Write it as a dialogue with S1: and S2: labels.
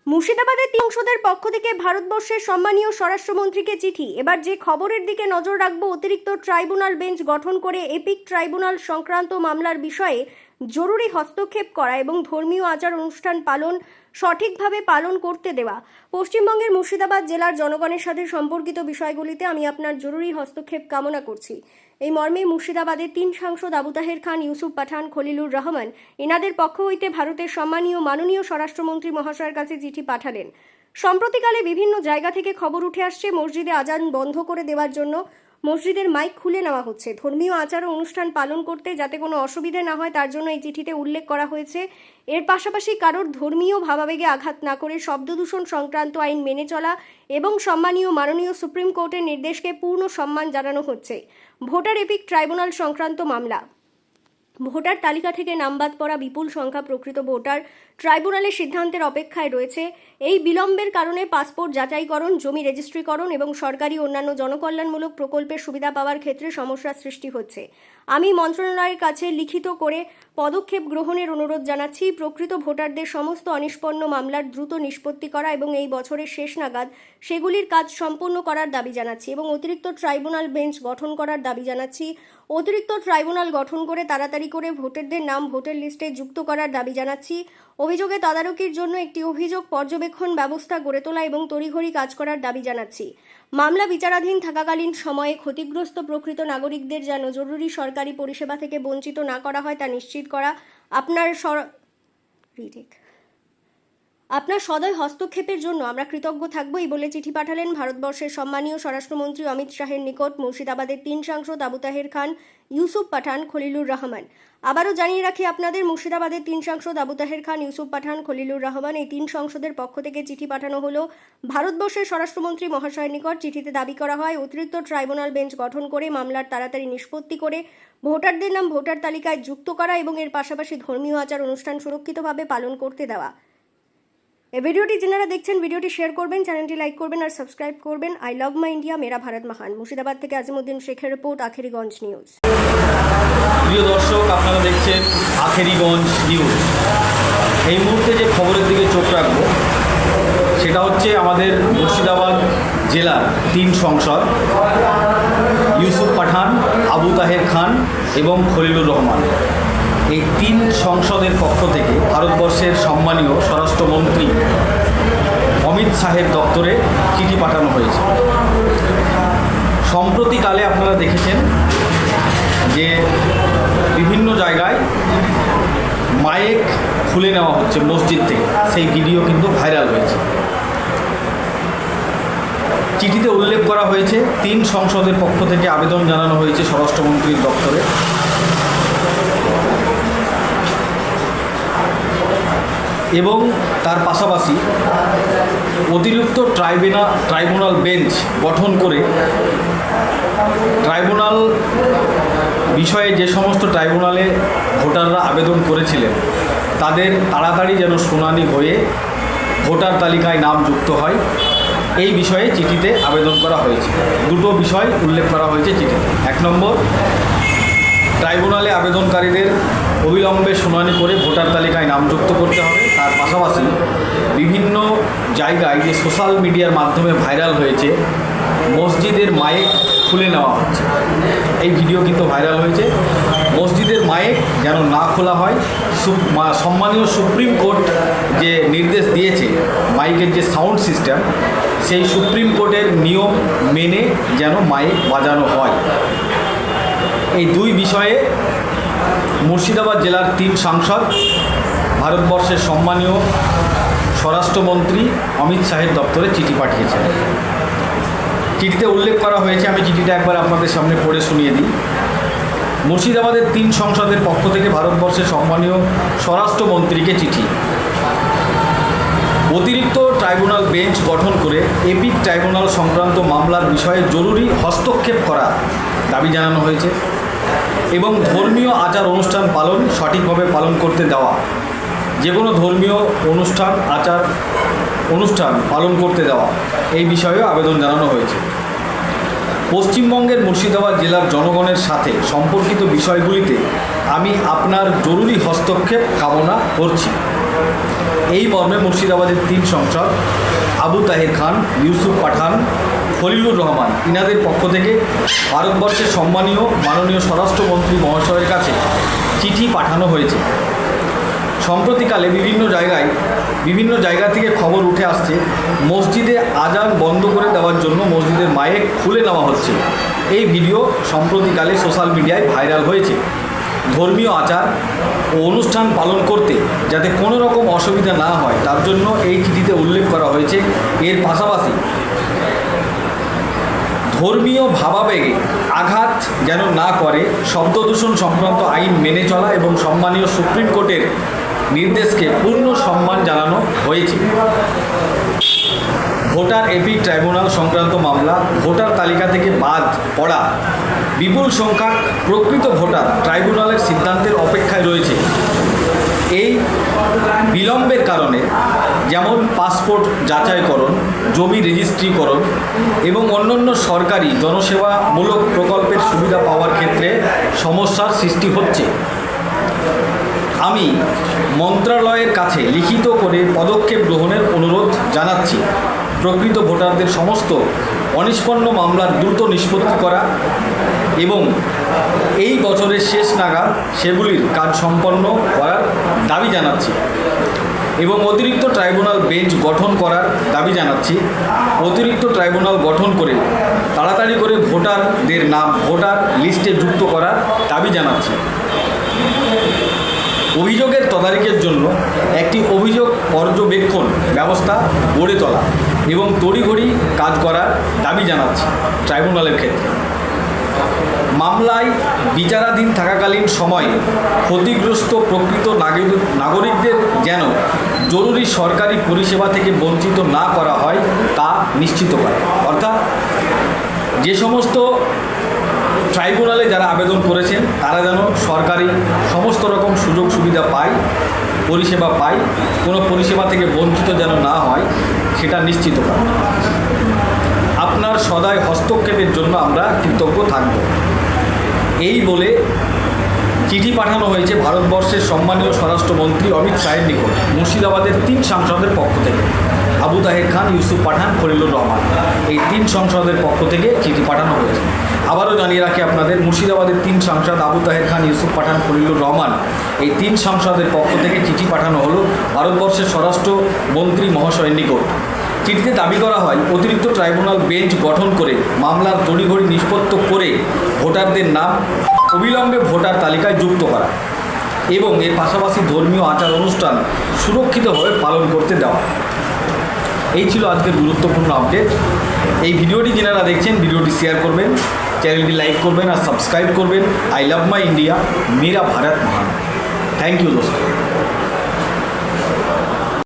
S1: মুর্শিদাবাদের তিন সংসদের পক্ষ থেকে ভারতবর্ষের সম্মানীয় স্বরাষ্ট্রমন্ত্রীকে চিঠি। এবার যে খবরের দিকে নজর রাখবো, অতিরিক্ত ট্রাইব্যুনাল বেঞ্চ গঠন করে এপিক ট্রাইব্যুনাল সংক্রান্ত মামলার বিষয়ে জরুরি হস্তক্ষেপ করা এবং ধর্মীয় আচার অনুষ্ঠান পালন সঠিকভাবে পালন করতে দেওয়া। পশ্চিমবঙ্গের মুর্শিদাবাদ জেলার জনগণের সাথে সম্পর্কিত বিষয়গুলিতে আমি আপনার জরুরি হস্তক্ষেপ কামনা করছি। এই মর্মে মুর্শিদাবাদের তিন সাংসদ আবু তাহের খান, ইউসুফ পাঠান, খলিলুর রহমান এনাদের পক্ষ হইতে ভারতের সম্মানীয় মাননীয় স্বরাষ্ট্রমন্ত্রী মহাশয়ের কাছে চিঠি পাঠালেন। সম্প্রতিকালে বিভিন্ন জায়গা থেকে খবর উঠে আসছে মসজিদে আজান বন্ধ করে দেওয়ার জন্য মসজিদের মাইক খুলে নেওয়া হচ্ছে। ধর্মীয় আচার ও অনুষ্ঠান পালন করতে যাতে কোনো অসুবিধা না হয় তার জন্য এই চিঠিতে উল্লেখ করা হয়েছে। এর পাশাপাশি কারোর ধর্মীয় ভাবাবেগে আঘাত না করে শব্দদূষণ সংক্রান্ত আইন মেনে চলা এবং সম্মানীয় মাননীয় সুপ্রিম কোর্টের নির্দেশকে পূর্ণ সম্মান জানানো হচ্ছে। ভোটার এপিক ট্রাইব্যুনাল সংক্রান্ত মামলা। ভোটার তালিকা থেকে নাম বাদ পড়া বিপুল সংখ্যা প্রকৃত ভোটার ট্রাইব্যুনালের সিদ্ধান্তের অপেক্ষায় রয়েছে। এই বিলম্বের কারণে পাসপোর্ট যাচাইকরণ, জমি রেজিস্ট্রিকরণ এবং সরকারি অন্যান্য জনকল্যাণমূলক প্রকল্পের সুবিধা পাওয়ার ক্ষেত্রে সমস্যার সৃষ্টি হচ্ছে। আমি মন্ত্রণালয়ের কাছে লিখিত করে পদক্ষেপ গ্রহণের অনুরোধ জানাচ্ছি। প্রকৃত ভোটারদের সমস্ত অনিষ্পন্ন মামলার দ্রুত নিষ্পত্তি করা এবং এই বছরের শেষ নাগাদ সেগুলির কাজ সম্পূর্ণ করার দাবি জানাচ্ছি এবং অতিরিক্ত ট্রাইব্যুনাল বেঞ্চ গঠন করার দাবি জানাচ্ছি। অতিরিক্ত ট্রাইব্যুনাল গঠন করে তাড়াতাড়ি করে ভোটারদের নাম ভোটার লিস্টে যুক্ত করার দাবি জানাচ্ছি। অভিযোগে তদারকির জন্য একটি অভিযোগ পর্যবেক্ষণ ব্যবস্থা গড়ে তোলা এবং তড়িঘড়ি কাজ করার দাবি জানাচ্ছি। মামলা বিচারাধীন থাকাকালীন সময়ে ক্ষতিগ্রস্ত প্রকৃত নাগরিকদের যেন জরুরি সরকারি পরিষেবা থেকে বঞ্চিত না করা হয় তা নিশ্চিত করা। আপনার সদয় হস্তক্ষেপের জন্য আমরা কৃতজ্ঞ থাকবো এই বলে চিঠি পাঠালেন ভারতবর্ষের সম্মানীয় স্বরাষ্ট্রমন্ত্রী অমিত শাহের নিকট মুর্শিদাবাদের তিন সাংসদ আবু তাহের খান, ইউসুফ পাঠান, খলিলুর রহমান। আবারও জানিয়ে রাখি আপনাদের, মুর্শিদাবাদের তিন সাংসদ আবু তাহের খান, ইউসুফ পাঠান, খলিলুর রহমান এই তিন সংসদের পক্ষ থেকে চিঠি পাঠানো হলো ভারতবর্ষের স্বরাষ্ট্রমন্ত্রী মহাশয়ের নিকট। চিঠিতে দাবি করা হয় অতিরিক্ত ট্রাইব্যুনাল বেঞ্চ গঠন করে মামলার তাড়াতাড়ি নিষ্পত্তি করে ভোটারদের নাম ভোটার তালিকায় যুক্ত করা এবং এর পাশাপাশি ধর্মীয় আচার অনুষ্ঠান সুরক্ষিতভাবে পালন করতে দেওয়া। এই ভিডিওটি যারা দেখছেন ভিডিওটি শেয়ার করবেন, চ্যানেলটি লাইক করবেন আর সাবস্ক্রাইব করবেন। আই লাভ মাই ইন্ডিয়া, মেরা ভারত মহান। মুর্শিদাবাদ থেকে আজিমুদ্দিন শেখের রিপোর্ট, আখেরিগঞ্জ নিউজ।
S2: প্রিয় দর্শক, আপনারা দেখছেন আখেরিগঞ্জ নিউজ। এই মুহূর্তে যে খবরের দিকে চোখ রাখবো সেটা হচ্ছে আমাদের মুর্শিদাবাদ জেলার তিন সংসদ ইউসুফ পাঠান, আবু তাহের খান এবং খলিলুর রহমান এই তিন সংসদের পক্ষ থেকে ভারতবর্ষের সম্মানীয় স্বরাষ্ট্রমন্ত্রী অমিত শাহের দপ্তরে চিঠি পাঠানো হয়েছে। সম্প্রতিকালে আপনারা দেখেছেন যে বিভিন্ন জায়গায় মাইক খুলে নেওয়া হচ্ছে মসজিদ থেকে, সেই ভিডিও কিন্তু ভাইরাল হয়েছে। চিঠিতে উল্লেখ করা হয়েছে তিন সংসদের পক্ষ থেকে আবেদন জানানো হয়েছে স্বরাষ্ট্রমন্ত্রীর দপ্তরে এবং তার পাশাপাশি অতিরিক্ত ট্রাইব্যুনাল বেঞ্চ গঠন করে ট্রাইব্যুনাল বিষয়ে যে সমস্ত ট্রাইব্যুনালে ভোটাররা আবেদন করেছিলেন তাদের তাড়াতাড়ি যেন শুনানি হয়ে ভোটার তালিকায় নাম যুক্ত হয়, এই বিষয়ে চিঠিতে আবেদন করা হয়েছে। দুটো বিষয় উল্লেখ করা হয়েছে চিঠিতে। এক নম্বর, ট্রাইব্যুনালে আবেদনকারীদের অবিলম্বে শুনানি করে ভোটার তালিকায় নাম যুক্ত করতে হবে। তার পাশাপাশি বিভিন্ন জায়গায় যে সোশ্যাল মিডিয়ার মাধ্যমে ভাইরাল হয়েছে মসজিদের মাইক খুলে নেওয়া হচ্ছে, এই ভিডিও কিন্তু ভাইরাল হয়েছে। মসজিদের মাইক যেন না খোলা হয়। সম্মানীয় সুপ্রিম কোর্ট যে নির্দেশ দিয়েছে মাইকের যে সাউন্ড সিস্টেম, সেই সুপ্রিম কোর্টের নিয়ম মেনে যেন মাইক বাজানো হয়। এই দুই বিষয়ে মুর্শিদাবাদ জেলার তিন সাংসদ ভারতবর্ষের সম্মানীয় স্বরাষ্ট্রমন্ত্রী অমিত শাহের দপ্তরে চিঠি পাঠিয়েছেন। চিঠিতে উল্লেখ করা হয়েছে, আমি চিঠিটা একবার আপনাদের সামনে পড়ে শুনিয়ে দিই। মুর্শিদাবাদের তিন সংসদের পক্ষ থেকে ভারতবর্ষের সম্মানীয় স্বরাষ্ট্রমন্ত্রীকে চিঠি। অতিরিক্ত ট্রাইব্যুনাল বেঞ্চ গঠন করে এপিক ট্রাইব্যুনাল সংক্রান্ত মামলার বিষয়ে জরুরি হস্তক্ষেপ করা দাবি জানানো হয়েছে এবং ধর্মীয় আচার অনুষ্ঠান পালন সঠিকভাবে পালন করতে দেওয়া। যে কোনো ধর্মীয় অনুষ্ঠান পালন করতে দেওয়া, এই বিষয়েও আবেদন জানানো হয়েছে। পশ্চিমবঙ্গের মুর্শিদাবাদ জেলার জনগণের সাথে সম্পর্কিত বিষয়গুলিতে আমি আপনার জরুরি হস্তক্ষেপ কামনা করছি। এই মর্মে মুর্শিদাবাদের 3 সাংসদ আবু তাহের খান, ইউসুফ পাঠান, খলিলুর রহমান ইনাদের পক্ষ থেকে ভারতবর্ষের সম্মানীয় মাননীয় স্বরাষ্ট্রমন্ত্রী মহাশয়ের কাছে চিঠি পাঠানো হয়েছে। সম্প্রতিকালে বিভিন্ন জায়গা থেকে খবর উঠে আসছে মসজিদে আজান বন্ধ করে দেওয়ার জন্য মসজিদের মাইক খুলে নেওয়া হচ্ছে। এই ভিডিও সম্প্রতিকালে সোশ্যাল মিডিয়ায় ভাইরাল হয়েছে। ধর্মীয় আচার ও অনুষ্ঠান পালন করতে যাতে কোনো রকম অসুবিধা না হয় তার জন্য এই চিঠিতে উল্লেখ করা হয়েছে। এর পাশাপাশি ধর্মীয় ভাবাবেগে আঘাত যেন না করে শব্দদূষণ সংক্রান্ত আইন মেনে চলা এবং সম্মানীয় সুপ্রিম কোর্টের নির্দেশকে পূর্ণ সম্মান জানানো হয়েছে। ভোটার এপিক ট্রাইব্যুনাল সংক্রান্ত মামলা, ভোটার তালিকা থেকে বাদ পড়া বিপুল সংখ্যক প্রকৃত ভোটার ট্রাইব্যুনালের সিদ্ধান্তের অপেক্ষায় রয়েছে। এই বিলম্বের কারণে যেমন পাসপোর্ট যাচাইকরণ, জমি রেজিস্ট্রিকরণ এবং অন্যান্য সরকারি জনসেবামূলক প্রকল্পের সুবিধা পাওয়ার ক্ষেত্রে সমস্যার সৃষ্টি হচ্ছে। আমি মন্ত্রণালয়ের কাছে লিখিত করে পদক্ষেপ গ্রহণের অনুরোধ জানাচ্ছি। প্রকৃত ভোটারদের সমস্ত অনিষ্পন্ন মামলার দ্রুত নিষ্পত্তি করা এবং এই বছরের শেষ নাগাদ সেগুলির কাজ সম্পন্ন করার দাবি জানাচ্ছি এবং অতিরিক্ত ট্রাইব্যুনাল বেঞ্চ গঠন করার দাবি জানাচ্ছি। অতিরিক্ত ট্রাইব্যুনাল গঠন করে তাড়াতাড়ি করে ভোটারদের নাম ভোটার লিস্টে যুক্ত করার দাবি জানাচ্ছি। অভিযোগের তদারকির জন্য একটি অভিযোগ পর্যবেক্ষণ ব্যবস্থা গড়ে তোলা এবং তড়িঘড়ি কাজ করার দাবি জানাচ্ছি। ট্রাইব্যুনালের ক্ষেত্রে মামলায় বিচারাধীন থাকাকালীন সময়ে ক্ষতিগ্রস্ত প্রকৃত নাগরিকদের যেন জরুরি সরকারি পরিষেবা থেকে বঞ্চিত না করা হয় তা নিশ্চিত করে। অর্থাৎ যে সমস্ত ট্রাইব্যুনালে যারা আবেদন করেছেন তারা যেন সরকারি সমস্ত রকম সুযোগ সুবিধা পায়, পরিষেবা পায়, কোনো পরিষেবা থেকে বঞ্চিত যেন না হয় সেটা নিশ্চিত করে। আপনার সদয় হস্তক্ষেপের জন্য আমরা কৃতজ্ঞ থাকব। এই বলে চিঠি পাঠানো হয়েছে ভারতবর্ষের সম্মানীয় স্বরাষ্ট্রমন্ত্রী অমিত শাহের নিকট মুর্শিদাবাদের 3 সাংসদের পক্ষ থেকে। আবু তাহের খান, ইউসুফ পাঠান, খলিলুর রহমান এই 3 সাংসদের পক্ষ থেকে চিঠি পাঠানো হয়েছে। আবারও জানিয়ে রাখি আপনাদের, মুর্শিদাবাদের 3 সাংসদ আবু তাহের খান, ইউসুফ পাঠান, খলিলুর রহমান এই 3 সাংসদের পক্ষ থেকে চিঠি পাঠানো হলো ভারতবর্ষের স্বরাষ্ট্রমন্ত্রী মহাশয়ের নিকট। চিঠিতে দাবি করা হয় অতিরিক্ত ট্রাইব্যুনাল বেঞ্চ গঠন করে মামলার তড়িঘড়ি নিষ্পত্তি করে ভোটারদের নাম অবিলম্বে ভোটার তালিকায় যুক্ত করা এবং এর পাশাপাশি ধর্মীয় আচার অনুষ্ঠান সুরক্ষিতভাবে পালন করতে দেওয়া। এই ছিল আজকের গুরুত্বপূর্ণ আপডেট। এই ভিডিওটি যারা দেখছেন ভিডিওটি শেয়ার করবেন, চ্যানেলটি লাইক করবেন আর সাবস্ক্রাইব করবেন। আই লাভ মাই ইন্ডিয়া, মেরা ভারত মহান। থ্যাংক ইউ দোস্ত।